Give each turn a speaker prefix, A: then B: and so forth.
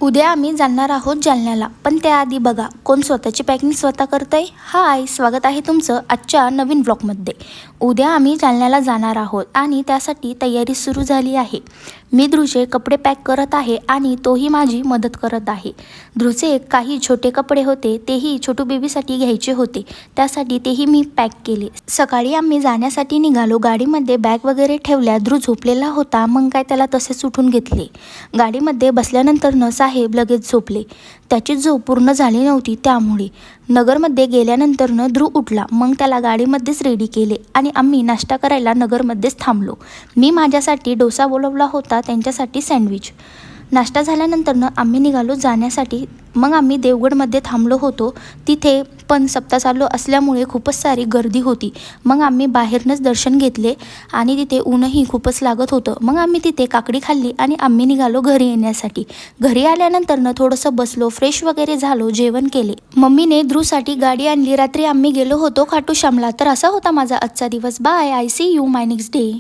A: उद्या आम्ही जाणार आहोत जालन्याला, पण त्याआधी बघा कोण स्वतःची पॅकिंग स्वतः करतंय. हाय, स्वागत आहे तुमचं आजच्या नवीन ब्लॉगमध्ये. उद्या आम्ही जालन्याला जाणार आहोत आणि त्यासाठी तयारी सुरू झाली आहे. मी ध्रुवचे कपडे पॅक करत आहे आणि तोही माझी मदत करत आहे. ध्रुवचे काही छोटे कपडे होते, तेही छोटू बेबीसाठी घ्यायचे होते, त्यासाठी तेही मी पॅक केले. सकाळी आम्ही जाण्यासाठी निघालो. गाडीमध्ये बॅग वगैरे ठेवल्या. ध्रुव झोपलेला होता, मग काय त्याला तसेच उठून घेतले. गाडीमध्ये बसल्यानंतर साहेब लगेच झोपले. त्याची झोप पूर्ण झाली नव्हती, त्यामुळे नगरमध्ये गेल्यानंतर ध्रुव उठला. मग त्याला गाडीमध्येच रेडी केले आणि आम्ही नाश्ता करायला नगरमध्येच थांबलो. मी माझ्यासाठी डोसा बोलवला होता, त्यांच्यासाठी सँडविच. नाश्ता झाल्यानंतर आम्ही निघालो जाण्यासाठी. मग आम्ही देवगडमध्ये थांबलो होतो. तिथे पण सप्ताह चालू असल्यामुळे खूपच सारी गर्दी होती. मग आम्ही बाहेरनंच दर्शन घेतले आणि तिथे ऊनही खूपच लागत होतं. मग आम्ही तिथे काकडी खाल्ली आणि आम्ही निघालो घरी येण्यासाठी. घरी आल्यानंतर थोडंसं बसलो, फ्रेश वगैरे झालो, जेवण केले. मम्मीने ध्रुवसाठी गाडी आणली. रात्री आम्ही गेलो होतो खाटू श्यामला. तर असा होता माझा आजचा दिवस. Bye, I see you my next day.